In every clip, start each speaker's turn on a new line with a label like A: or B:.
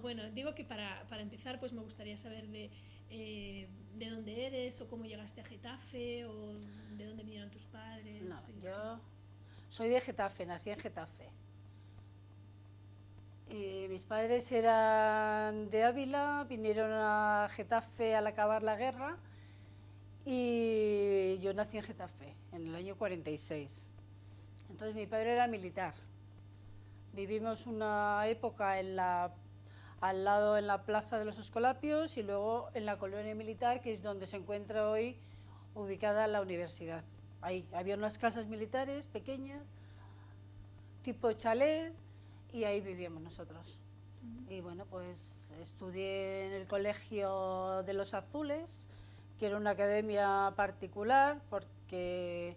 A: bueno, digo que para empezar pues me gustaría saber de dónde eres o cómo llegaste a Getafe o de dónde vinieron tus padres.
B: No, yo soy de Getafe, nací en Getafe. Y mis padres eran de Ávila, vinieron a Getafe al acabar la guerra y yo nací en Getafe en el año 46. Entonces mi padre era militar. Vivimos una época al lado en la Plaza de los Escolapios y luego en la colonia militar, que es donde se encuentra hoy ubicada la universidad. Ahí había unas casas militares pequeñas, tipo chalet, y ahí vivíamos nosotros. Y bueno, pues estudié en el Colegio de los Azules, que era una academia particular, porque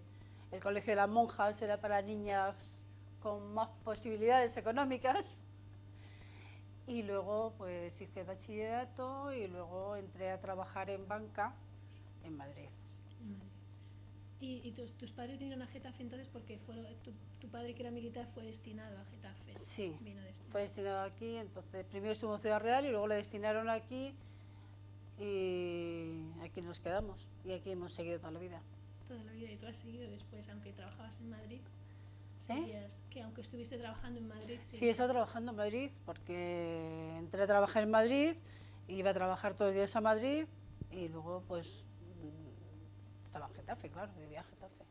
B: el Colegio de las Monjas era para niñas con más posibilidades económicas. Y luego pues hice bachillerato y luego entré a trabajar en banca en Madrid.
A: En Madrid. ¿Y tus padres vinieron a Getafe entonces porque tu padre que era militar fue destinado a Getafe?
B: Sí,
A: Vino destinado.
B: fue destinado aquí, entonces primero estuvo en Ciudad Real y luego le destinaron aquí y aquí nos quedamos y aquí hemos seguido toda la vida.
A: Toda la vida. Y tú has seguido después, aunque trabajabas en Madrid, seguías, que aunque estuviste trabajando en Madrid...
B: Sí, he estado trabajando en Madrid porque entré a trabajar en Madrid, iba a trabajar todos los días a Madrid y luego pues estaba en Getafe, claro, vivía en Getafe.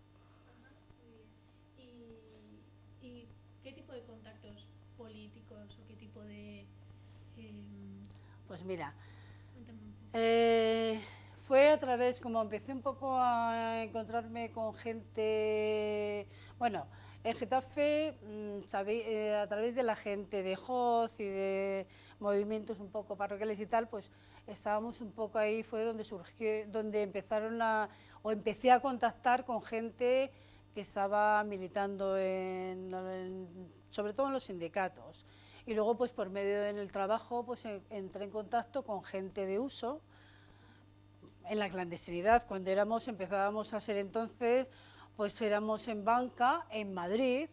A: Ajá, muy bien. ¿Y qué tipo de contactos políticos o qué tipo de...
B: Pues mira,
A: cuéntame un poco.
B: fue a través, como empecé un poco a encontrarme con gente, bueno, en Getafe, a través de la gente de Hoz y de movimientos un poco parroquiales y tal, pues estábamos un poco ahí, fue donde surgió, donde empecé a contactar con gente que estaba militando sobre todo en los sindicatos. Y luego, pues por medio en el trabajo, pues entré en contacto con gente de uso en la clandestinidad. Cuando empezábamos a ser entonces, pues éramos en banca, en Madrid,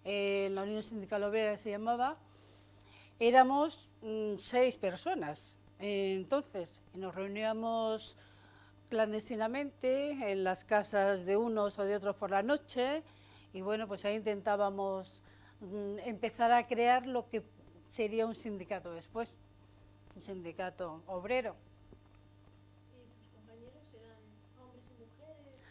B: en la Unión Sindical Obrera se llamaba, éramos 6 personas. Entonces, nos reuníamos clandestinamente en las casas de unos o de otros por la noche y bueno, pues ahí intentábamos empezar a crear lo que sería un sindicato después, un sindicato obrero.
A: ¿Y tus compañeros eran hombres y mujeres?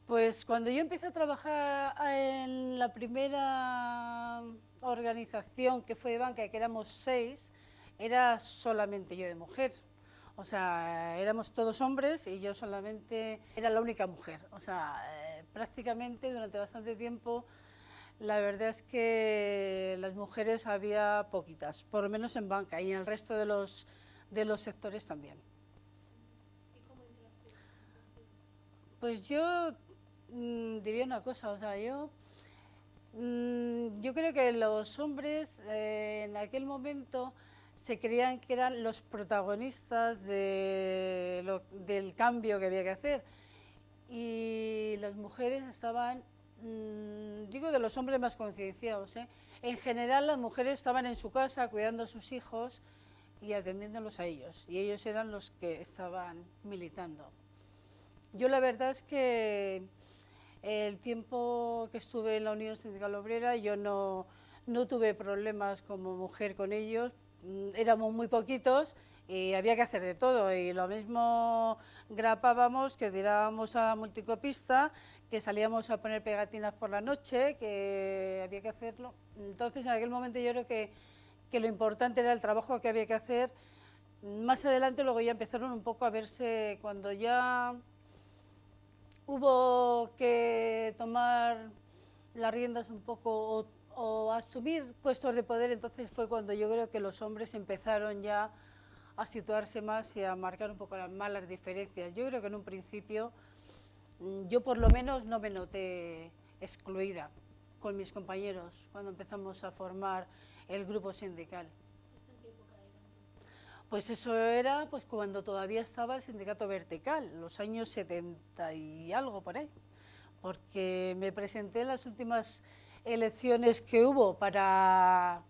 B: Pues cuando yo empecé a trabajar en la primera organización que fue de banca, que éramos 6, era solamente yo de mujer. O sea, éramos todos hombres y yo solamente era la única mujer. O sea, prácticamente durante bastante tiempo la verdad es que las mujeres había poquitas, por lo menos en banca y en el resto de los sectores también.
A: ¿Y cómo entraste entonces?
B: Pues yo diría una cosa, o sea, yo creo que los hombres en aquel momento se creían que eran los protagonistas del cambio que había que hacer y las mujeres estaban, digo de los hombres más concienciados, en general las mujeres estaban en su casa cuidando a sus hijos y atendiéndolos a ellos y ellos eran los que estaban militando. Yo la verdad es que el tiempo que estuve en la Unión Sindical Obrera yo no tuve problemas como mujer con ellos, éramos muy poquitos y había que hacer de todo y lo mismo grapábamos que tirábamos a multicopista, que salíamos a poner pegatinas por la noche, que había que hacerlo. Entonces en aquel momento yo creo que lo importante era el trabajo que había que hacer. Más adelante luego ya empezaron un poco a verse cuando ya hubo que tomar las riendas un poco o asumir puestos de poder, entonces fue cuando yo creo que los hombres empezaron ya a situarse más y a marcar un poco más las diferencias. Yo creo que en un principio yo por lo menos no me noté excluida con mis compañeros cuando empezamos a formar el grupo sindical.
A: ¿Esto en qué época era entonces?
B: Pues eso era pues cuando todavía estaba el sindicato vertical, los años 70 y algo por ahí, porque me presenté en las últimas elecciones que hubo para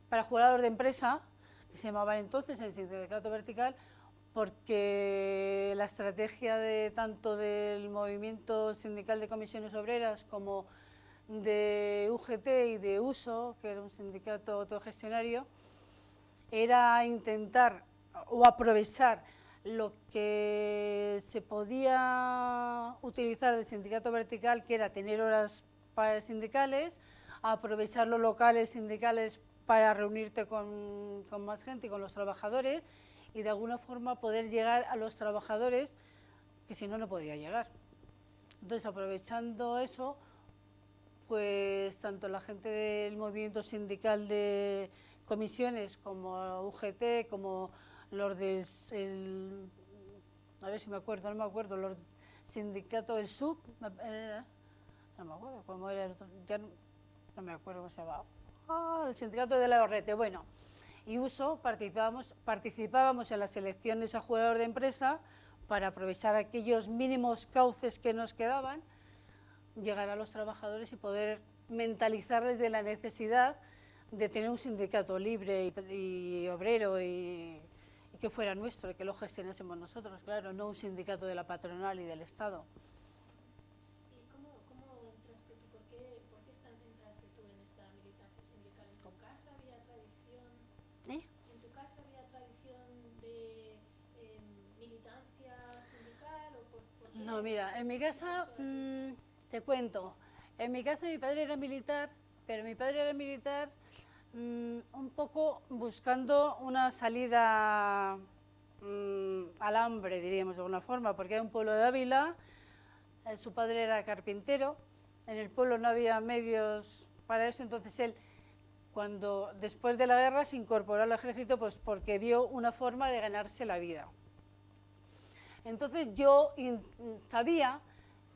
B: para jugador de empresa, que se llamaban entonces el sindicato vertical, porque la estrategia de tanto del movimiento sindical de comisiones obreras como de UGT y de USO, que era un sindicato autogestionario, era intentar o aprovechar lo que se podía utilizar del sindicato vertical, que era tener horas para sindicales, aprovechar los locales sindicales para reunirte con más gente y con los trabajadores, y de alguna forma poder llegar a los trabajadores que si no, no podía llegar. Entonces, aprovechando eso, pues tanto la gente del movimiento sindical de comisiones como UGT, como los del, a ver si me acuerdo, no me acuerdo, los sindicatos del SUC, no me acuerdo cómo era, ya no me acuerdo cómo se llamaba, el sindicato de la Orrete, bueno, y USO participábamos en las elecciones a jugador de empresa para aprovechar aquellos mínimos cauces que nos quedaban, llegar a los trabajadores y poder mentalizarles de la necesidad de tener un sindicato libre y obrero y que fuera nuestro, y que lo gestionásemos nosotros, claro, no un sindicato de la patronal y del Estado.
A: ¿Y cómo entraste tú? ¿Por qué entraste tú en esta militancia sindical? ¿En tu casa había tradición? ¿En tu casa había tradición de militancia sindical? ¿O por qué?
B: No, mira, en mi casa, te cuento, en mi casa mi padre era militar, pero mi padre era militar un poco buscando una salida al hambre, diríamos de alguna forma, porque era un pueblo de Ávila, su padre era carpintero, en el pueblo no había medios para eso, entonces él, cuando después de la guerra se incorporó al ejército, pues porque vio una forma de ganarse la vida. Entonces yo sabía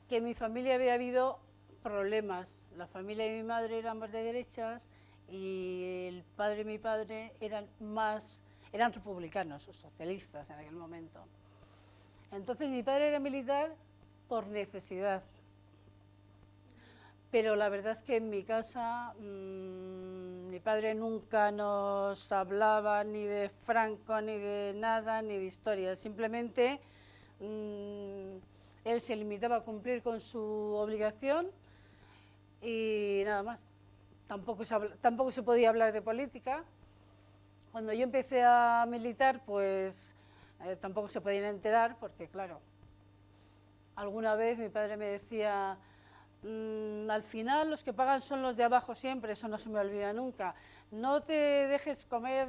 B: que en mi familia había habido problemas, la familia de mi madre eran más de derechas, y el padre y mi padre eran republicanos o socialistas en aquel momento. Entonces mi padre era militar por necesidad, pero la verdad es que en mi casa mi padre nunca nos hablaba ni de Franco, ni de nada, ni de historia, simplemente él se limitaba a cumplir con su obligación y nada más. Tampoco se podía hablar de política. Cuando yo empecé a militar, pues tampoco se podían enterar, porque claro, alguna vez mi padre me decía, al final los que pagan son los de abajo siempre, eso no se me olvida nunca. No te dejes comer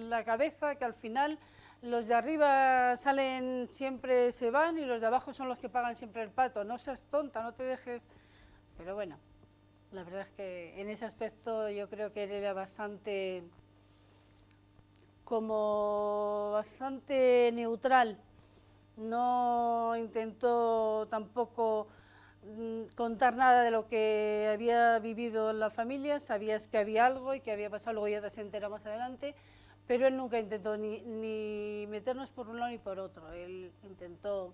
B: la cabeza, que al final los de arriba salen, siempre se van, y los de abajo son los que pagan siempre el pato. No seas tonta, no te dejes... Pero bueno, la verdad es que en ese aspecto yo creo que él era bastante neutral. No intentó tampoco contar nada de lo que había vivido en la familia. Sabías que había algo y que había pasado, luego ya te enteras más adelante, pero él nunca intentó ni meternos por un lado ni por otro. Él intentó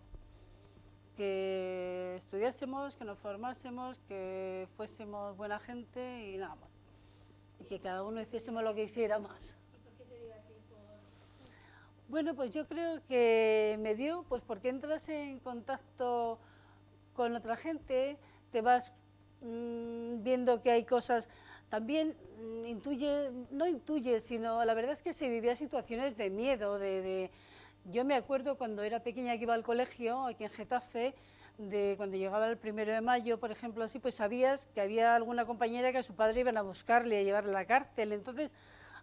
B: que estudiásemos, que nos formásemos, que fuésemos buena gente y nada más. Y que cada uno hiciésemos lo que hiciéramos.
A: ¿Y por qué te dio a ti por...?
B: Bueno, pues yo creo que me dio, pues porque entras en contacto con otra gente, te vas viendo que hay cosas, también no intuyes, sino la verdad es que se vivía situaciones de miedo, yo me acuerdo cuando era pequeña que iba al colegio, aquí en Getafe, cuando llegaba el 1 de mayo, por ejemplo, así, pues sabías que había alguna compañera que a su padre iban a buscarle, a llevarle a la cárcel. Entonces,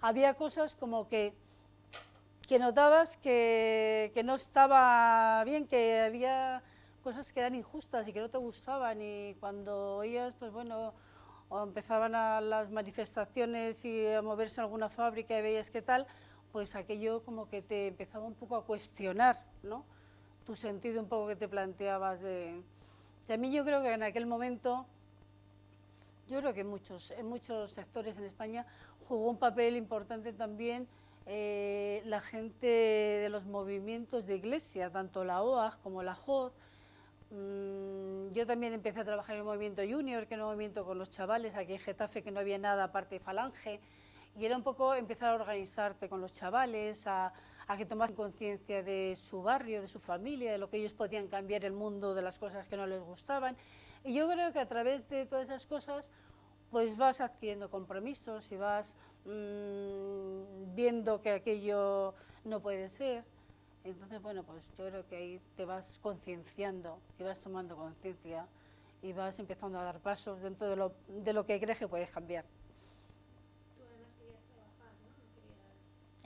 B: había cosas como que notabas que no estaba bien, que había cosas que eran injustas y que no te gustaban, y cuando oías, pues bueno, o empezaban las manifestaciones y a moverse en alguna fábrica y veías qué tal, pues aquello como que te empezaba un poco a cuestionar, ¿no? Tu sentido un poco que te planteabas de... Y a mí yo creo que en aquel momento, yo creo que en muchos sectores en España jugó un papel importante también la gente de los movimientos de iglesia, tanto la OAG como la JOD. Yo también empecé a trabajar en el movimiento junior, que era un movimiento con los chavales aquí en Getafe, que no había nada aparte de Falange, Y era un poco empezar a organizarte con los chavales, a que tomasen conciencia de su barrio, de su familia, de lo que ellos podían cambiar el mundo, de las cosas que no les gustaban. Y yo creo que a través de todas esas cosas pues vas adquiriendo compromisos y vas viendo que aquello no puede ser. Entonces, bueno, pues yo creo que ahí te vas concienciando y vas tomando conciencia y vas empezando a dar pasos dentro de lo que crees que puedes cambiar.
A: Tú además querías trabajar, ¿no?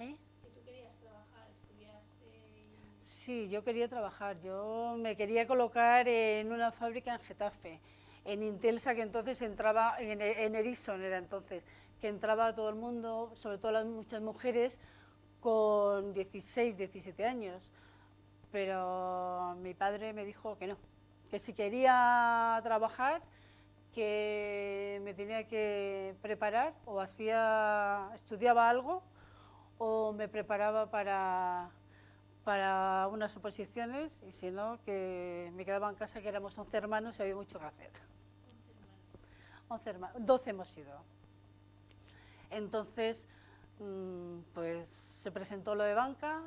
B: ¿Eh?
A: Que tú querías trabajar, estudiaste y...
B: Sí, yo quería trabajar. Yo me quería colocar en una fábrica en Getafe, en Intelsa, que entonces entraba, en Ericsson era entonces, que entraba todo el mundo, sobre todo las muchas mujeres, con 16, 17 años. Pero mi padre me dijo que no, que si quería trabajar, que me tenía que preparar o estudiaba algo o me preparaba para unas oposiciones y si no, que me quedaba en casa, que éramos 11 hermanos y había mucho que hacer. 11 hermanos, 12 hemos sido. Entonces, pues se presentó lo de banca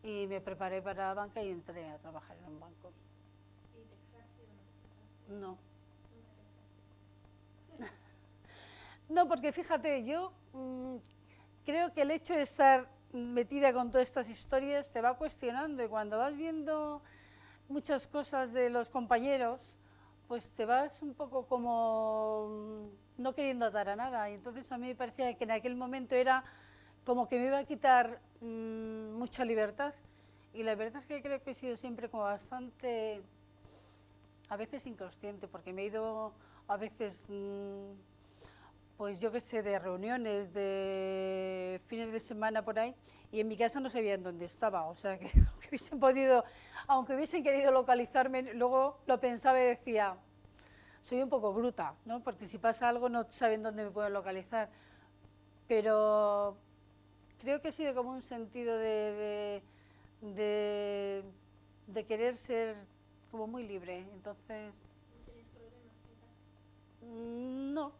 B: y me preparé para banca y entré a trabajar en un banco.
A: ¿Y te casaste o no te casaste?
B: No.
A: ¿Nunca te casaste?
B: No, porque fíjate, yo creo que el hecho de estar metida con todas estas historias te va cuestionando y cuando vas viendo muchas cosas de los compañeros, pues te vas un poco como no queriendo atar a nada. Y entonces a mí me parecía que en aquel momento era como que me iba a quitar mucha libertad. Y la verdad es que creo que he sido siempre como bastante, a veces inconsciente, porque me he ido a veces, pues yo qué sé, de reuniones, de fines de semana por ahí, y en mi casa no sabían dónde estaba. O sea, que aunque hubiesen querido localizarme, luego lo pensaba y decía, soy un poco bruta, ¿no? Porque si pasa algo no saben dónde me pueden localizar. Pero creo que ha sido como un sentido de querer ser como muy libre. Entonces,
A: ¿No tenías problemas en casa?
B: no.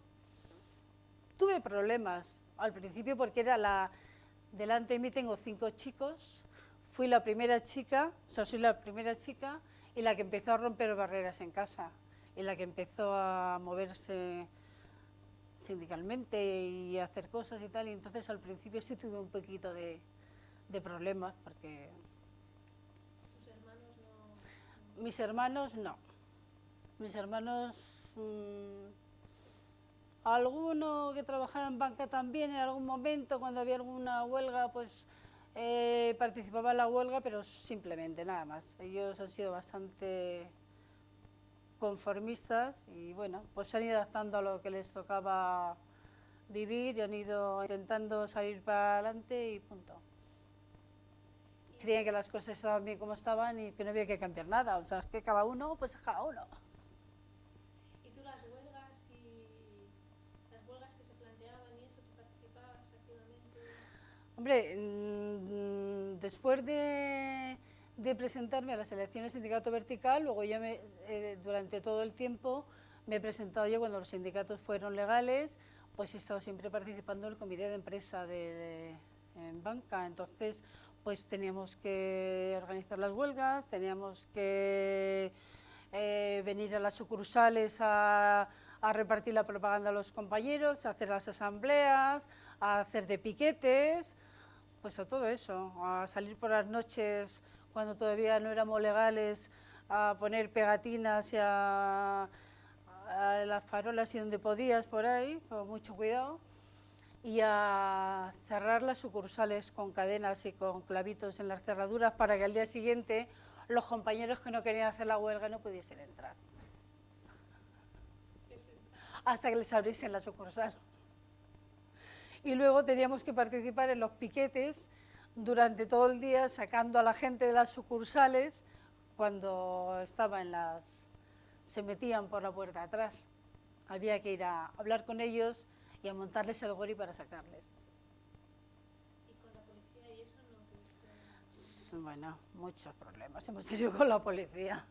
B: Tuve problemas al principio porque delante de mí tengo 5 chicos, fui la primera chica, o sea, soy la primera chica y la que empezó a romper barreras en casa y la que empezó a moverse sindicalmente y a hacer cosas y tal, y entonces al principio sí tuve un poquito de problemas porque...
A: ¿Tus hermanos no?
B: Mis hermanos no, mis hermanos... alguno que trabajaba en banca también en algún momento, cuando había alguna huelga, pues participaba en la huelga, pero simplemente nada más. Ellos han sido bastante conformistas y bueno, pues se han ido adaptando a lo que les tocaba vivir y han ido intentando salir para adelante y punto. Creían que las cosas estaban bien como estaban y que no había que cambiar nada, o sea, es que cada uno, pues cada uno.
A: ¿Y tú las huelgas que se planteaban y eso, tú participabas activamente?
B: Hombre, después de presentarme a las elecciones de sindicato vertical, luego yo durante todo el tiempo me he presentado yo cuando los sindicatos fueron legales, pues he estado siempre participando en el comité de empresa en banca. Entonces, pues teníamos que organizar las huelgas, teníamos que venir a las sucursales a repartir la propaganda a los compañeros, a hacer las asambleas, a hacer de piquetes, pues a todo eso, a salir por las noches cuando todavía no éramos legales, a poner pegatinas y a las farolas y donde podías por ahí, con mucho cuidado, y a cerrar las sucursales con cadenas y con clavitos en las cerraduras para que al día siguiente los compañeros que no querían hacer la huelga no pudiesen entrar hasta que les abriesen la sucursal. Y luego teníamos que participar en los piquetes durante todo el día, sacando a la gente de las sucursales cuando se metían por la puerta atrás. Había que ir a hablar con ellos y a montarles el gori para sacarles.
A: ¿Y con la policía y eso no tuviste?
B: Bueno, muchos problemas hemos tenido con la policía.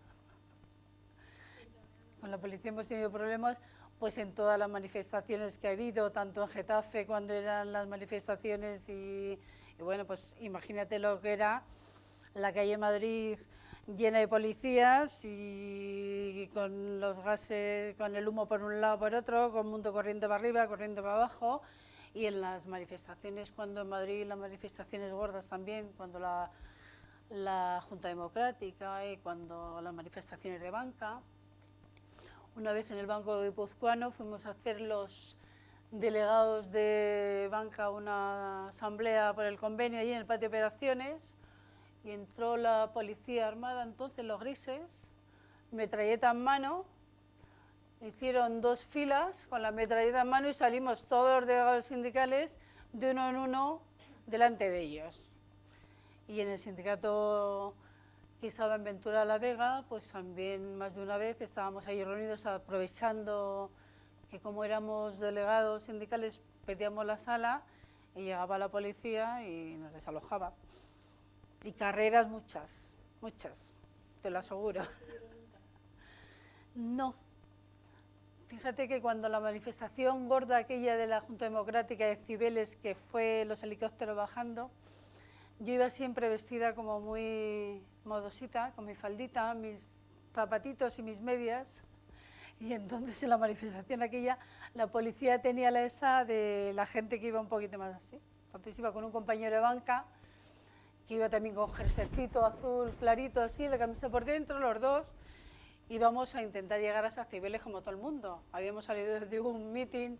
B: con la policía hemos tenido problemas pues en todas las manifestaciones que ha habido, tanto en Getafe cuando eran las manifestaciones y bueno, pues imagínate lo que era la calle Madrid llena de policías y con los gases, con el humo por un lado por otro, con el mundo corriendo para arriba, corriendo para abajo, y en las manifestaciones, cuando en Madrid, las manifestaciones gordas también, cuando la Junta Democrática y cuando las manifestaciones de banca. Una vez en el Banco Guipuzcoano fuimos a hacer los delegados de banca una asamblea por el convenio allí en el patio de operaciones y entró la policía armada, entonces los grises, metralleta en mano, hicieron 2 filas con la metralleta en mano y salimos todos los delegados sindicales de uno en uno delante de ellos. Y en el sindicato que estaba en Ventura de la Vega, pues también más de una vez estábamos ahí reunidos aprovechando que como éramos delegados sindicales pedíamos la sala y llegaba la policía y nos desalojaba. Y carreras muchas, te lo aseguro. No. Fíjate que cuando la manifestación gorda aquella de la Junta Democrática de Cibeles, que fue los helicópteros bajando, yo iba siempre vestida como muy modosita, con mi faldita, mis zapatitos y mis medias, y entonces en la manifestación aquella la policía tenía la esa de la gente que iba un poquito más así. Entonces iba con un compañero de banca, que iba también con jerseycito azul clarito así, la camisa por dentro, los dos, íbamos a intentar llegar hasta Cibeles como todo el mundo. Habíamos salido de un meeting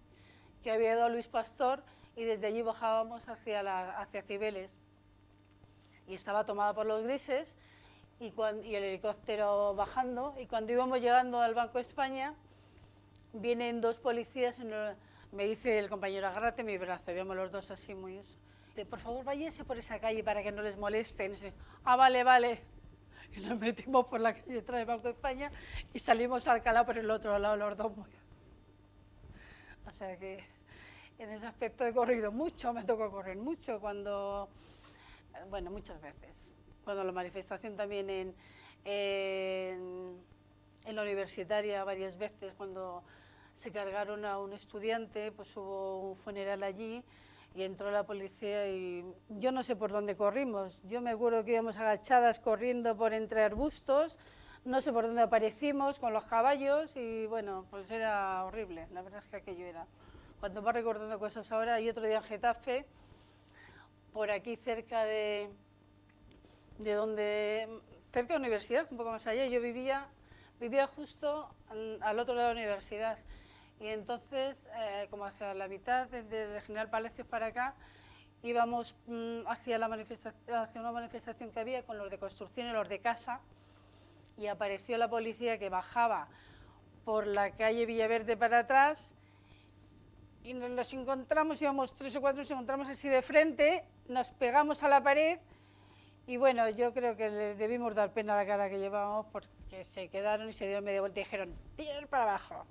B: que había dado Luis Pastor y desde allí bajábamos hacia Cibeles. Y estaba tomada por los grises y el helicóptero bajando, y cuando íbamos llegando al Banco de España vienen 2 policías y me dice el compañero, agárrate mi brazo, y vemos los dos así muy eso. Dice, por favor váyase por esa calle para que no les molesten. Y dice, vale. Y nos metimos por la calle detrás del Banco de España y salimos a Alcalá por el otro lado los dos. O sea que en ese aspecto he corrido mucho, me tocó correr mucho bueno, muchas veces. Cuando la manifestación también en la universitaria varias veces, cuando se cargaron a un estudiante, pues hubo un funeral allí y entró la policía y yo no sé por dónde corrimos. Yo me acuerdo que íbamos agachadas corriendo por entre arbustos, no sé por dónde aparecimos con los caballos y bueno, pues era horrible, la verdad es que aquello era. Cuando vas recordando cosas ahora, y otro día en Getafe, por aquí cerca de cerca de la universidad, un poco más allá, yo vivía justo al otro lado de la universidad y entonces, como hacia la mitad, desde General Palacios para acá, íbamos hacia una manifestación que había con los de construcción y los de casa y apareció la policía que bajaba por la calle Villaverde para atrás y nos los encontramos, íbamos 3 o 4, nos encontramos así de frente, nos pegamos a la pared y bueno, yo creo que le debimos dar pena a la cara que llevábamos porque se quedaron y se dieron media vuelta y dijeron, tirar para abajo.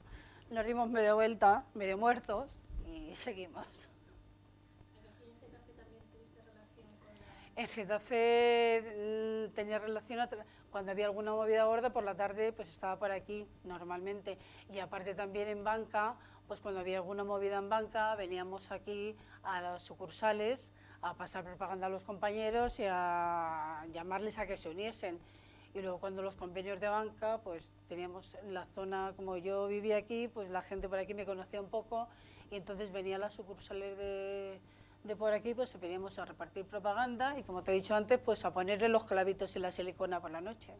B: Nos dimos media vuelta, medio muertos y seguimos.
A: O sea, que aquí en Getafe también tuviste relación con la...
B: En Getafe tenía relación cuando había alguna movida gorda por la tarde, pues estaba por aquí normalmente. Y aparte también en banca, pues cuando había alguna movida en banca, veníamos aquí a las sucursales a pasar propaganda a los compañeros y a llamarles a que se uniesen. Y luego cuando los convenios de banca, pues teníamos en la zona, como yo vivía aquí, pues la gente por aquí me conocía un poco y entonces venían las sucursales de por aquí, pues veníamos a repartir propaganda y como te he dicho antes, pues a ponerle los clavitos y la silicona por la noche.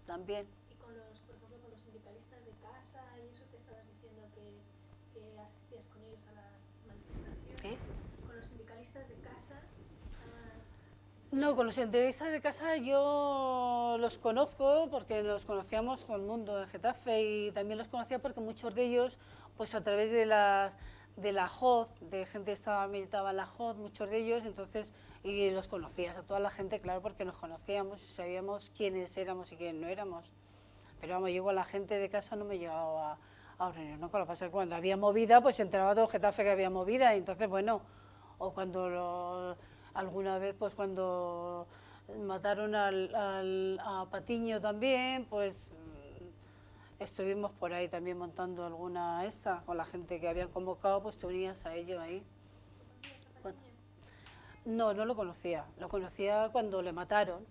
B: También.
A: Y con los, por ejemplo, con los sindicalistas de casa y eso que estabas diciendo que asistías con ellos a las manifestaciones.
B: ¿Qué?
A: Con los sindicalistas de casa estabas...
B: No, con los sindicalistas de casa yo los conozco porque los conocíamos con el mundo de Getafe y también los conocía porque muchos de ellos, pues a través de la JOZ, de gente que militaba en la JOZ, muchos de ellos, entonces, y los conocías a toda la gente, claro, porque nos conocíamos y sabíamos quiénes éramos y quiénes no éramos. Pero vamos, yo con la gente de casa no me llegaba a reunir, ¿no? Con lo que pasa es que cuando había movida, pues se enteraba todo Getafe que había movida, y entonces, bueno, o cuando alguna vez, pues cuando mataron a Patiño también, pues estuvimos por ahí también montando alguna con la gente que habían convocado, pues te unías a ello ahí.
A: ¿Conocías a
B: Bueno,
A: Patiño?
B: no, no lo conocía cuando le mataron,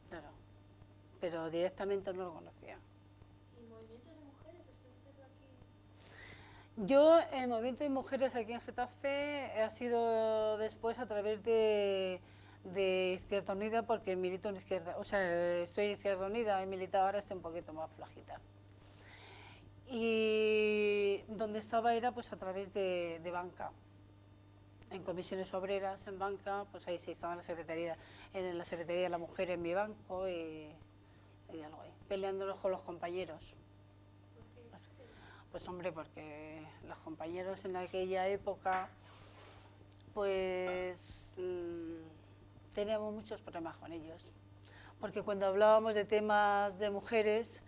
B: claro, pero directamente no lo conocía.
A: ¿Y movimientos de mujeres? ¿Estuviste tú aquí?
B: Yo, el movimiento de mujeres aquí en Getafe ha sido después a través de Izquierda Unida, porque milito en Izquierda, o sea, estoy en Izquierda Unida, he militado, ahora estoy un poquito más flojita. Y donde estaba era pues a través de banca, en comisiones obreras, en banca, pues ahí sí estaba en la Secretaría de la Mujer en mi banco y algo ahí, peleándonos con los compañeros.
A: ¿Por qué?
B: Pues hombre, porque los compañeros en aquella época, pues teníamos muchos problemas con ellos. Porque cuando hablábamos de temas de mujeres,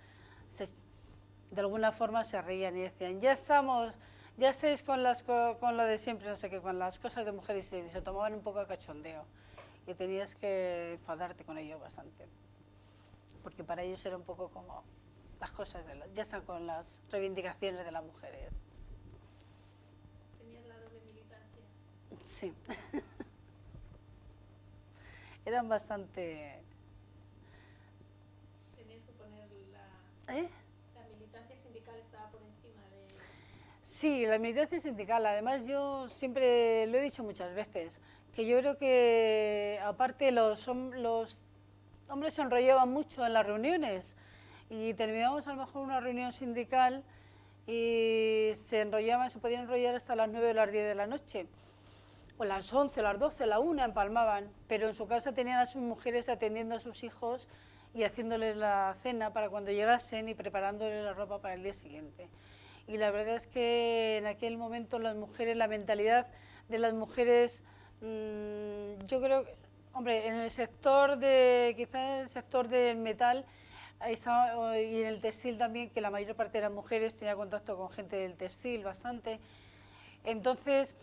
B: de alguna forma se reían y decían, ya estamos, ya estáis con lo de siempre, no sé qué, con las cosas de mujeres, y se tomaban un poco a cachondeo. Y tenías que enfadarte con ellos bastante. Porque para ellos era un poco como las cosas, ya están con las reivindicaciones de las mujeres.
A: ¿Tenías la doble militancia?
B: Sí. Eran bastante...
A: Tenías que poner
B: ¿Eh?
A: la militancia sindical estaba por encima de...
B: Sí, la militancia sindical. Además, yo siempre lo he dicho muchas veces, que yo creo que aparte los hombres se enrollaban mucho en las reuniones y terminábamos a lo mejor una reunión sindical y se podían enrollar hasta las 9 o las 10 de la noche, o las 11, las 12, la 1 empalmaban, pero en su casa tenían a sus mujeres atendiendo a sus hijos y haciéndoles la cena para cuando llegasen y preparándoles la ropa para el día siguiente. Y la verdad es que en aquel momento las mujeres, la mentalidad de las mujeres, yo creo que, hombre, en el sector quizás en el sector del metal y en el textil también, que la mayor parte de las mujeres tenía contacto con gente del textil bastante. Entonces,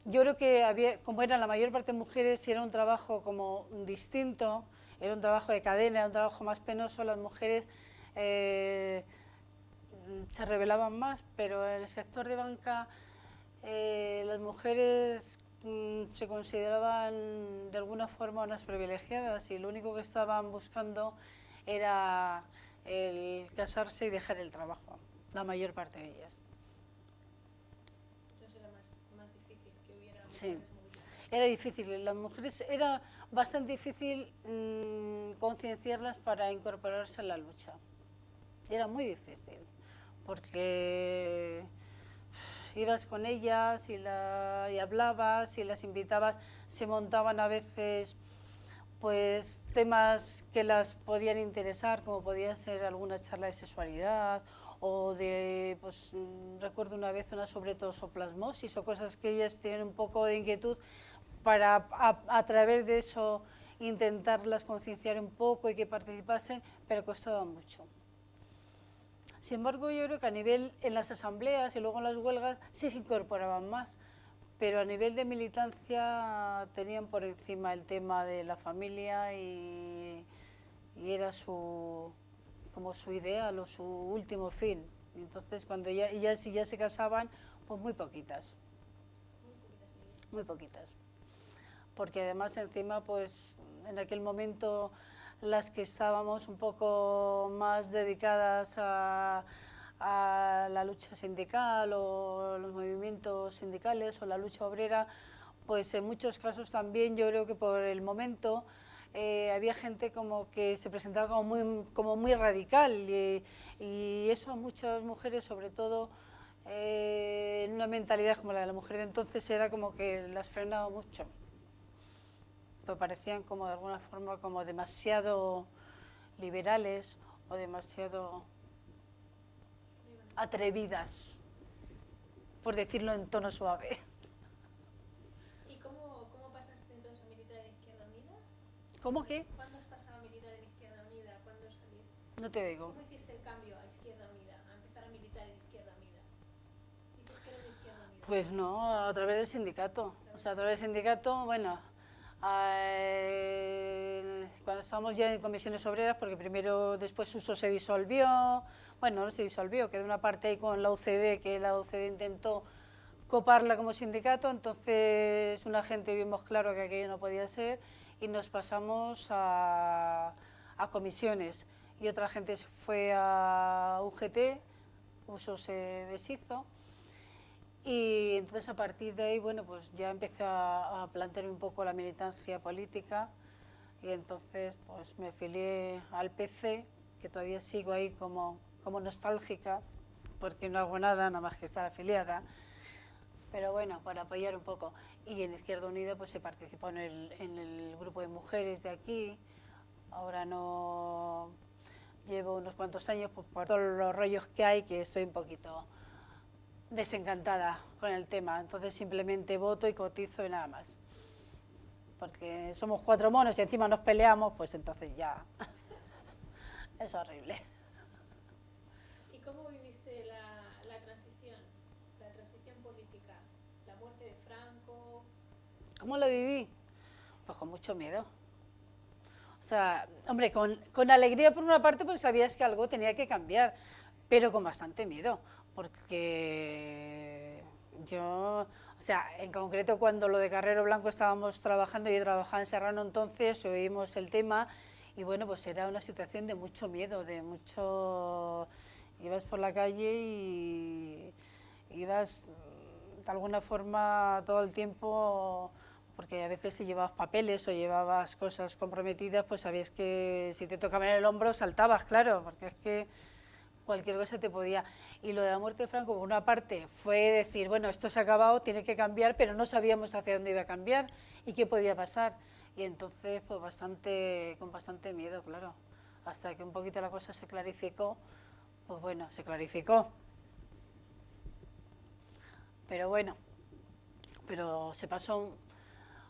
B: yo creo que como eran la mayor parte de mujeres y era un trabajo como distinto, era un trabajo de cadena, era un trabajo más penoso, las mujeres se rebelaban más, pero en el sector de banca las mujeres se consideraban de alguna forma unas privilegiadas y lo único que estaban buscando era el casarse y dejar el trabajo, la mayor parte de ellas.
A: Entonces era más difícil que hubiera
B: Sí,
A: mujeres movilizadas.
B: era difícil, las mujeres era bastante difícil concienciarlas para incorporarse a la lucha, era muy difícil, porque ibas con ellas y hablabas y las invitabas, se montaban a veces pues temas que las podían interesar, como podía ser alguna charla de sexualidad o de, pues recuerdo una vez una sobre tosoplasmosis o cosas que ellas tienen un poco de inquietud para a través de eso intentarlas concienciar un poco y que participasen, pero costaba mucho. Sin embargo, yo creo que a nivel en las asambleas y luego en las huelgas sí se incorporaban más, pero a nivel de militancia tenían por encima el tema de la familia y era como su ideal o su último fin. Y entonces, cuando si ya se casaban, pues muy poquitas, muy poquitas. Porque además encima, pues en aquel momento las que estábamos un poco más dedicadas a la lucha sindical o los movimientos sindicales o la lucha obrera, pues en muchos casos también yo creo que por el momento había gente como que se presentaba como muy radical y eso a muchas mujeres, sobre todo en una mentalidad como la de la mujer de entonces, era como que las frenaba mucho. Pues parecían como de alguna forma como demasiado liberales o demasiado atrevidas, por decirlo en tono suave.
A: ¿Y cómo pasaste entonces a militar en Izquierda Unida?
B: ¿Cómo que?
A: ¿Cuándo has pasado a militar en Izquierda Unida? ¿Cuándo saliste?
B: No te oigo.
A: ¿Cómo hiciste el cambio a Izquierda Unida, a empezar a militar en Izquierda Unida? ¿Dices que eres de Izquierda Unida?
B: Pues no, a través del sindicato. O sea, a través del sindicato, bueno, cuando estábamos ya en comisiones obreras, porque primero, después Uso se disolvió, bueno, no se disolvió, quedó una parte ahí con la UCD, que la UCD intentó coparla como sindicato, entonces una gente vimos claro que aquello no podía ser y nos pasamos a comisiones, y otra gente fue a UGT, Uso se deshizo, y entonces a partir de ahí, bueno, pues ya empecé a plantearme un poco la militancia política, y entonces pues me afilié al PC, que todavía sigo ahí como nostálgica, porque no hago nada más que estar afiliada, pero bueno, para apoyar un poco. Y en Izquierda Unida pues he participado en el grupo de mujeres de aquí, ahora no, llevo unos cuantos años pues, por todos los rollos que hay, que estoy un poquito desencantada con el tema, entonces simplemente voto y cotizo y nada más, porque somos 4 monos y encima nos peleamos, pues entonces ya es horrible.
A: ¿Y cómo viviste la transición política, la muerte de Franco?
B: ¿Cómo la viví? Pues con mucho miedo. O sea, hombre, con alegría por una parte, pues sabías que algo tenía que cambiar, pero con bastante miedo, porque yo, o sea, en concreto cuando lo de Carrero Blanco estábamos trabajando, yo trabajaba en Serrano entonces, oímos el tema y bueno, pues era una situación de mucho miedo, de mucho... Ibas por la calle y ibas de alguna forma todo el tiempo, porque a veces si llevabas papeles o llevabas cosas comprometidas, pues sabías que si te tocaban en el hombro saltabas, claro, porque es que cualquier cosa te podía. Y lo de la muerte de Franco, por una parte, fue decir, bueno, esto se ha acabado, tiene que cambiar, pero no sabíamos hacia dónde iba a cambiar y qué podía pasar. Y entonces, pues con bastante miedo, claro. Hasta que un poquito la cosa se clarificó, pues bueno, se clarificó. Pero bueno, pero se pasó...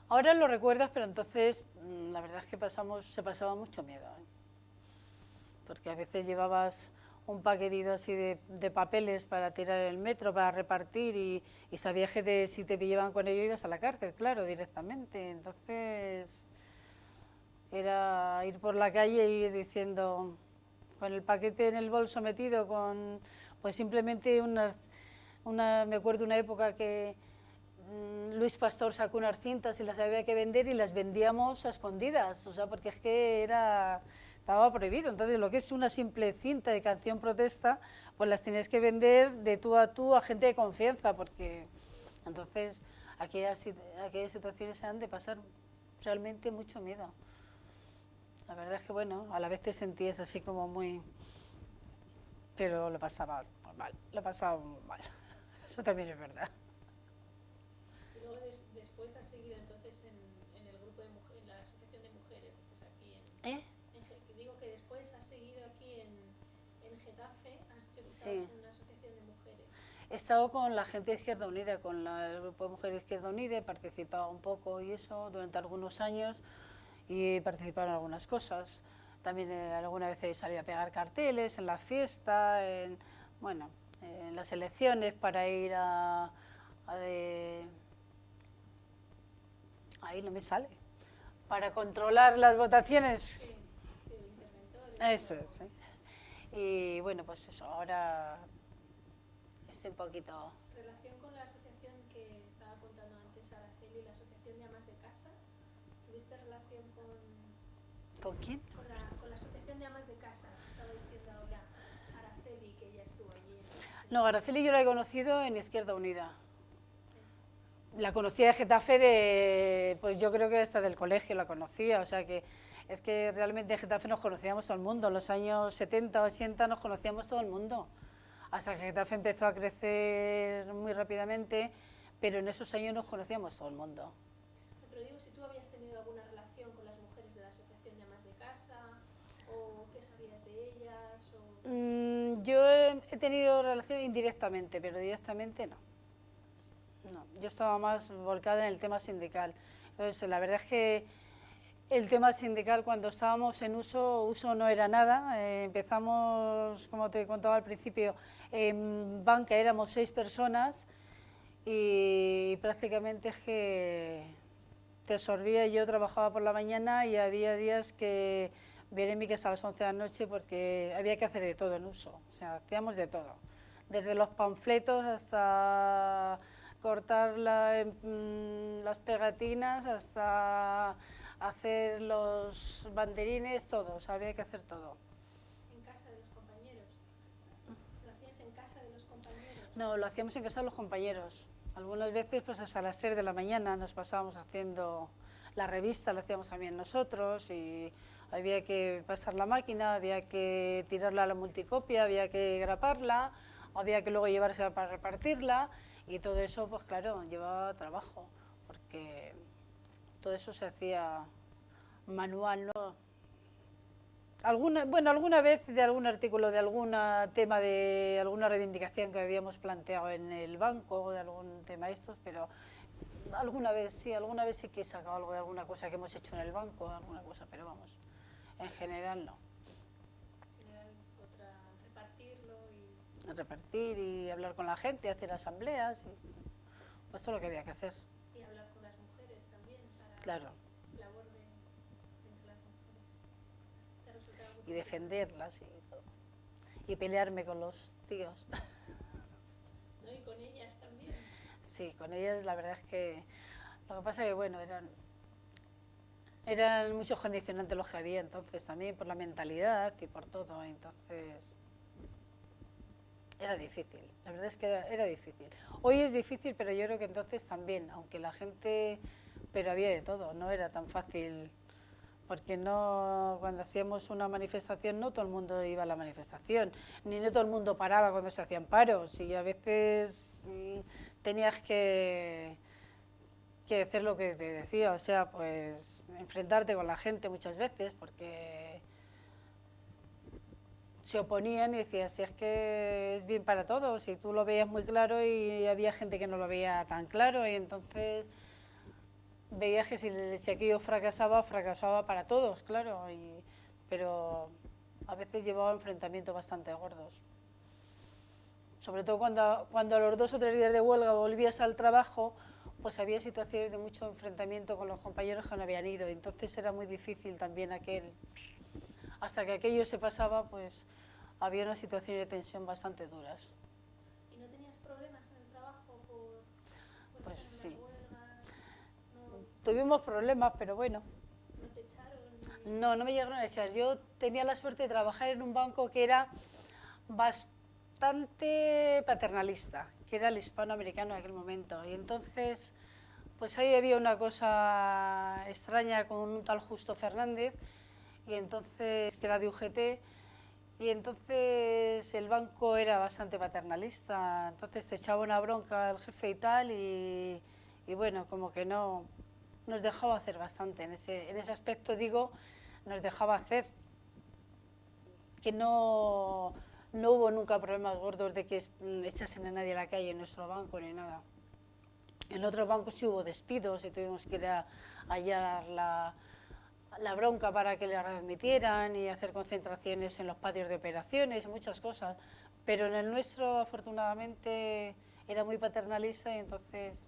B: Ahora lo recuerdas, pero entonces la verdad es que se pasaba mucho miedo, ¿eh? Porque a veces llevabas un paquetito así de papeles para tirar en el metro, para repartir, y sabías que si te pillaban con ello ibas a la cárcel, claro, directamente. Entonces era ir por la calle e ir diciendo, con el paquete en el bolso metido, con pues simplemente me acuerdo una época que Luis Pastor sacó unas cintas y las había que vender y las vendíamos a escondidas, o sea, porque es que estaba prohibido. Entonces, lo que es una simple cinta de canción protesta, pues las tienes que vender de tú a gente de confianza, porque entonces aquellas situaciones se han de pasar realmente mucho miedo. La verdad es que, bueno, a la vez te sentías así como muy... Pero lo pasaba muy mal, eso también es verdad.
A: Y luego después has seguido entonces en el grupo de mujeres, en la asociación de mujeres, entonces aquí digo que después has seguido aquí en Getafe, has dicho que estabas en una asociación de mujeres.
B: He estado con la gente de Izquierda Unida, con el grupo de mujeres de Izquierda Unida, he participado un poco y eso durante algunos años y he participado en algunas cosas. También alguna vez he salido a pegar carteles en la fiesta, en las elecciones para ir ahí no me sale, para controlar las votaciones.
A: Sí, interventores.
B: Eso es, ¿sí? Y bueno, pues eso, ahora estoy un poquito...
A: Relación con la asociación que estaba contando antes Araceli, la asociación de amas de casa, ¿tuviste relación
B: ¿Con quién?
A: Con la asociación de amas de casa, que estaba diciendo ahora Araceli, que ella estuvo allí?
B: No, Araceli yo la he conocido en Izquierda Unida. La conocía de Getafe pues yo creo que hasta del colegio la conocía, o sea que es que realmente en Getafe nos conocíamos todo el mundo, en los años 70 o 80 nos conocíamos todo el mundo, hasta que Getafe empezó a crecer muy rápidamente, pero en esos años nos conocíamos todo el mundo.
A: Pero digo, si tú habías tenido alguna relación con las mujeres de la asociación de amas de casa, o qué sabías de ellas, o...
B: Yo he tenido relación indirectamente, pero directamente no. No, yo estaba más volcada en el tema sindical. Entonces, la verdad es que el tema sindical, cuando estábamos en Uso no era nada. Empezamos, como te contaba al principio, en banca éramos 6 personas y prácticamente es que te absorbía. Yo trabajaba por la mañana y había días que venía a mi casa a las 11 de la noche porque había que hacer de todo en uso, o sea, hacíamos de todo, desde los panfletos hasta cortar las pegatinas, hasta hacer los banderines, todo, o sea, había que hacer todo.
A: ¿En casa de los compañeros? ¿Lo hacías en casa de los compañeros?
B: No, lo hacíamos en casa de los compañeros. Algunas veces pues hasta las 6 de la mañana nos pasábamos haciendo la revista, la hacíamos también nosotros y había que pasar la máquina, había que tirarla a la multicopia, había que graparla, había que luego llevársela para repartirla y todo eso pues claro, llevaba trabajo porque todo eso se hacía manual, ¿no? Alguna vez de algún artículo, de algún tema, de alguna reivindicación que habíamos planteado en el banco, de algún tema de estos, pero alguna vez sí que he sacado algo de alguna cosa que hemos hecho en el banco, alguna cosa, pero vamos, en general no.
A: En general, repartirlo y...
B: Repartir y hablar con la gente, hacer asambleas, y, pues todo lo que había que hacer.
A: Y hablar con las mujeres también, para
B: claro.
A: labor entre las mujeres.
B: Y defenderlas y todo. Y pelearme con los tíos.
A: ¿No? Y con ellas también.
B: Sí, con ellas la verdad es que lo que pasa es que bueno, eran muchos condicionantes los que había entonces también por la mentalidad y por todo, entonces era difícil, la verdad es que era difícil. Hoy es difícil, pero yo creo que entonces también, aunque la gente, pero había de todo, no era tan fácil. Porque no, cuando hacíamos una manifestación no todo el mundo iba a la manifestación, ni no todo el mundo paraba cuando se hacían paros y a veces tenías que hacer lo que te decía, o sea, pues enfrentarte con la gente muchas veces porque se oponían y decías, si es que es bien para todos, y tú lo veías muy claro y había gente que no lo veía tan claro y entonces... veías que si aquello fracasaba para todos, claro, pero a veces llevaba enfrentamientos bastante gordos. Sobre todo cuando a los 2 o 3 días de huelga volvías al trabajo, pues había situaciones de mucho enfrentamiento con los compañeros que no habían ido, entonces era muy difícil también hasta que aquello se pasaba, pues había una situación de tensión bastante duras.
A: ¿Y no tenías problemas en el trabajo por
B: pues
A: estar en
B: sí.
A: la huelga?
B: Tuvimos problemas, pero bueno.
A: ¿No te echaron?
B: No me llegaron a echar. Yo tenía la suerte de trabajar en un banco que era bastante paternalista, que era el hispanoamericano en aquel momento. Y entonces, pues ahí había una cosa extraña con un tal Justo Fernández, y entonces, que era de UGT, y entonces el banco era bastante paternalista. Entonces te echaba una bronca el jefe y tal, y bueno, como que no... nos dejaba hacer bastante, en ese aspecto digo, nos dejaba hacer, que no hubo nunca problemas gordos de que echasen a nadie a la calle en nuestro banco ni nada. En otros bancos sí hubo despidos y tuvimos que ir a hallar la bronca para que le readmitieran y hacer concentraciones en los patios de operaciones, muchas cosas, pero en el nuestro afortunadamente era muy paternalista y entonces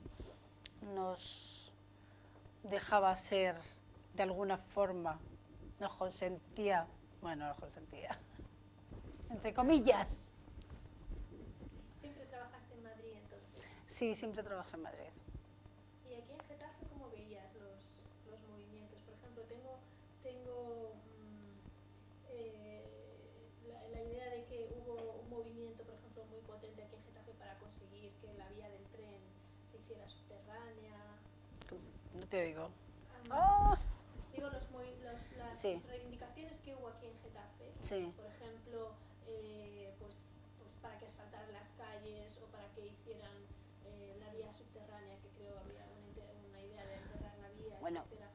B: nos dejaba ser de alguna forma, nos consentía, entre comillas.
A: ¿Siempre trabajaste en Madrid entonces?
B: Sí, siempre trabajé en Madrid.
A: ¿Y aquí en Getafe cómo veías los movimientos? Por ejemplo, tengo la idea de que hubo un movimiento, por ejemplo, muy potente aquí en Getafe para conseguir que la vía del tren se hiciera subterránea.
B: No te oigo.
A: Digo, las
B: sí.
A: reivindicaciones que hubo aquí en Getafe,
B: sí.
A: por ejemplo, pues para que asfaltaran las calles o para que hicieran la vía subterránea, que creo había una idea de enterrar la vía,
B: bueno,
A: etcétera.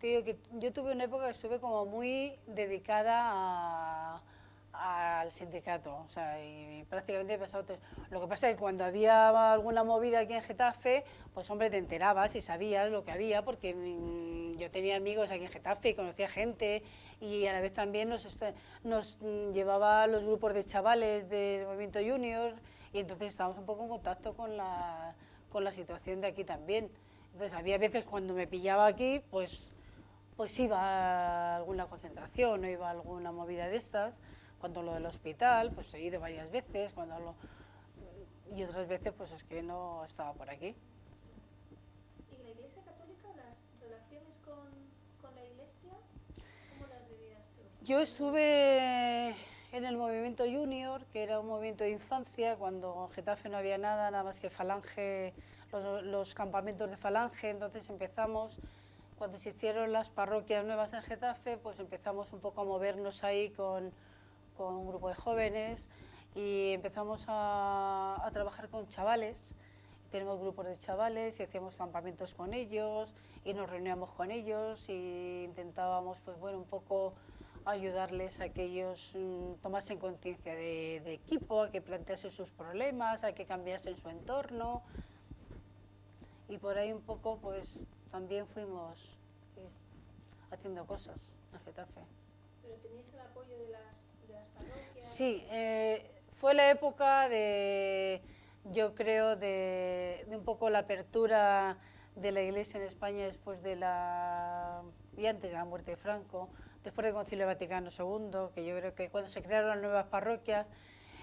B: Te digo que yo tuve una época que estuve como muy dedicada al sindicato, o sea, y prácticamente he pasado todo. Lo que pasa es que cuando había alguna movida aquí en Getafe, pues hombre, te enterabas y sabías lo que había, porque yo tenía amigos aquí en Getafe y conocía gente, y a la vez también nos llevaba a los grupos de chavales del movimiento junior, y entonces estábamos un poco en contacto con con la situación de aquí también. Entonces había veces cuando me pillaba aquí, pues iba a alguna concentración o iba a alguna movida de estas. Cuando lo del hospital, pues he ido varias veces, y otras veces pues es que no estaba por aquí.
A: ¿Y la Iglesia Católica, las relaciones con la Iglesia, cómo las vivías tú?
B: Yo estuve en el movimiento Junior, que era un movimiento de infancia, cuando en Getafe no había nada más que Falange, los campamentos de Falange. Entonces empezamos, cuando se hicieron las parroquias nuevas en Getafe, pues empezamos un poco a movernos ahí con un grupo de jóvenes y empezamos a trabajar con chavales. Tenemos grupos de chavales y hacíamos campamentos con ellos y nos reuníamos con ellos y intentábamos, pues bueno, un poco ayudarles a que ellos tomasen conciencia de equipo, a que planteasen sus problemas, a que cambiasen su entorno. Y por ahí un poco pues también fuimos haciendo cosas en Getafe.
A: ¿Pero teníais el apoyo de las parroquias?
B: Sí, fue la época yo creo, de un poco la apertura de la Iglesia en España después y antes de la muerte de Franco, después del Concilio Vaticano II, que yo creo que cuando se crearon las nuevas parroquias,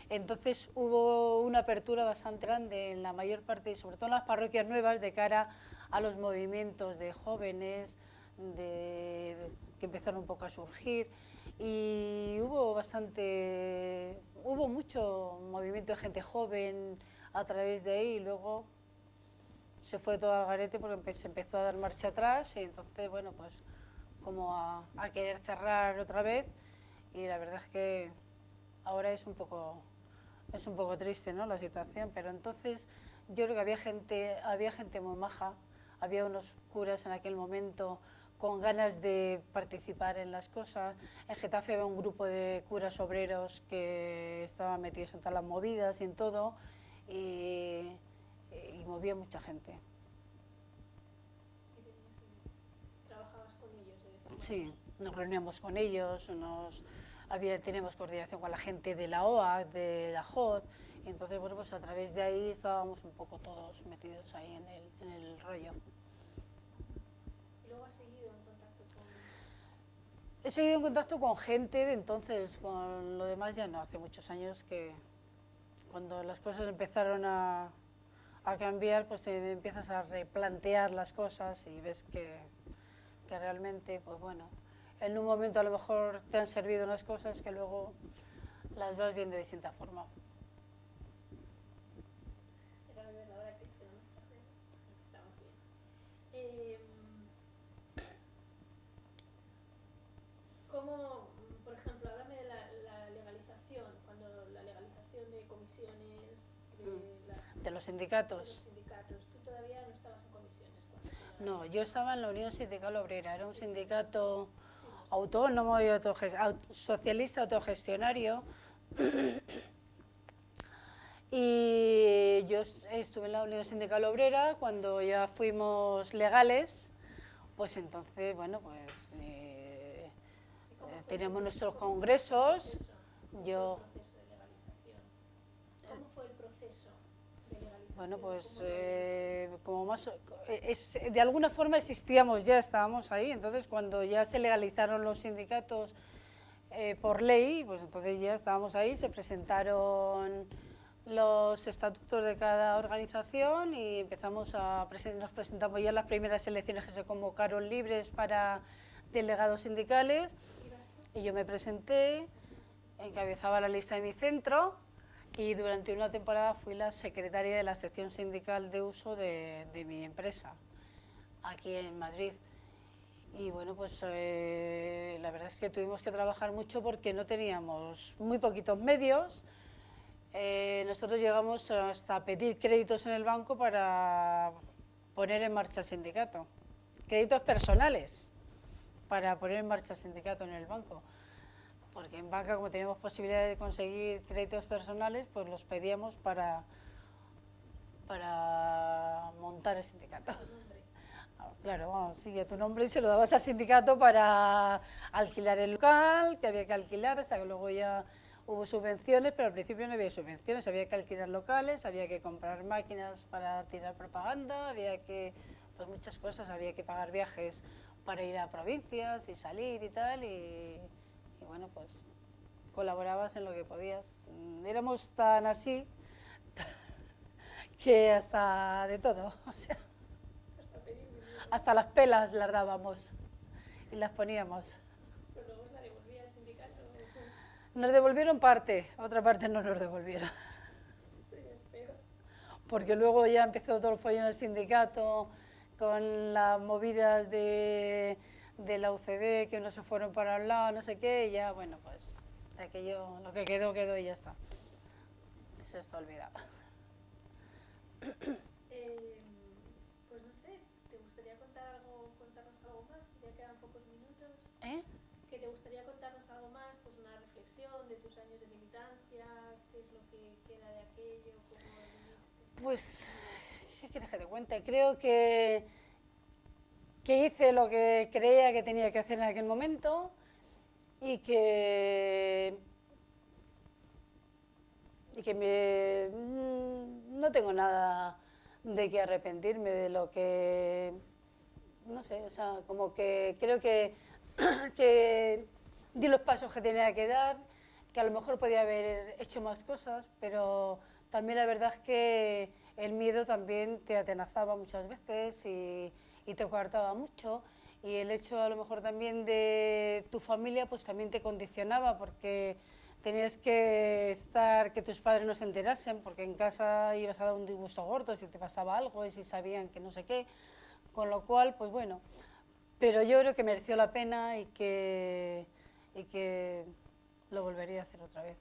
B: entonces hubo una apertura bastante grande en la mayor parte, sobre todo en las parroquias nuevas, de cara a los movimientos de jóvenes que empezaron un poco a surgir, y hubo mucho movimiento de gente joven a través de ahí, y luego se fue todo al garete porque se empezó a dar marcha atrás, y entonces, bueno, pues como a querer cerrar otra vez, y la verdad es que ahora es un poco triste, ¿no?, la situación, pero entonces yo creo que había gente muy maja, había unos curas en aquel momento con ganas de participar en las cosas. En Getafe había un grupo de curas obreros que estaban metidos en todas las movidas y en todo, y movía mucha gente.
A: ¿Y trabajabas con ellos?
B: Sí, nos reuníamos con ellos, teníamos coordinación con la gente de la OAC, de la JOD, y entonces, bueno, pues a través de ahí estábamos un poco todos metidos ahí en el rollo.
A: ¿Y luego has seguido en contacto con...?
B: He seguido en contacto con gente de entonces, con lo demás ya no, hace muchos años que cuando las cosas empezaron a cambiar, pues empiezas a replantear las cosas y ves que realmente, pues bueno, en un momento a lo mejor te han servido unas cosas que luego las vas viendo de distinta forma.
A: Era de verdad, ahora que es que no me pasé, estamos bien. ¿Cómo, por ejemplo, háblame de la legalización, cuando la legalización de comisiones,
B: de los sindicatos?
A: Tú todavía no estabas en comisiones cuando se
B: No, yo estaba en la Unión Sindical Obrera, era un sindicato autónomo y socialista autogestionario, y yo estuve en la Unión Sindical Obrera. Cuando ya fuimos legales, pues entonces, bueno, pues teníamos nuestros congresos.
A: ¿Cómo fue el proceso de legalización?
B: Bueno, pues de alguna forma existíamos ya, estábamos ahí. Entonces, cuando ya se legalizaron los sindicatos por ley, pues entonces ya estábamos ahí, se presentaron los estatutos de cada organización y nos presentamos ya en las primeras elecciones que se convocaron libres para delegados sindicales, y yo me presenté, encabezaba la lista de mi centro, y durante una temporada fui la secretaria de la sección sindical de uso de mi empresa, aquí en Madrid. Y bueno, pues la verdad es que tuvimos que trabajar mucho porque no teníamos muy poquitos medios. Nosotros llegamos hasta pedir créditos en el banco para poner en marcha el sindicato. Créditos personales para poner en marcha el sindicato en el banco. Porque en banca, como teníamos posibilidad de conseguir créditos personales, pues los pedíamos para montar el sindicato. Claro, bueno, sí, a tu nombre, y se lo dabas al sindicato para alquilar el local, que había que alquilar, hasta que luego ya hubo subvenciones, pero al principio no había subvenciones, había que alquilar locales, había que comprar máquinas para tirar propaganda, había que, pues muchas cosas, había que pagar viajes para ir a provincias y salir y tal, y bueno, pues colaborabas en lo que podías. Éramos tan así que hasta de todo, o sea, hasta las pelas las dábamos y las poníamos.
A: Pero luego os la devolvía el sindicato.
B: Nos devolvieron parte, otra parte no nos devolvieron.
A: Eso ya es peor.
B: Porque luego ya empezó todo el follón del sindicato, con las movidas de la UCD, que unos se fueron para un lado, no sé qué, y ya, bueno, pues aquello, lo que quedó, quedó y ya está. Eso está olvidado.
A: Pues no sé, ¿te gustaría contarnos algo más? Ya quedan pocos minutos. ¿Que te gustaría contarnos algo más? Pues una reflexión de tus años de militancia, qué es lo que queda de aquello, cómo lo viviste.
B: Pues, ¿qué quieres que te cuente? Creo que hice lo que creía que tenía que hacer en aquel momento y que no tengo nada de que arrepentirme de lo que, no sé, o sea, como que creo que di los pasos que tenía que dar, que a lo mejor podía haber hecho más cosas, pero también la verdad es que el miedo también te atenazaba muchas veces y te coartaba mucho, y el hecho a lo mejor también de tu familia pues también te condicionaba, porque tenías que estar, que tus padres no se enterasen, porque en casa ibas a dar un disgusto gordo si te pasaba algo y si sabían que no sé qué, con lo cual, pues bueno, pero yo creo que mereció la pena y que lo volvería a hacer otra vez.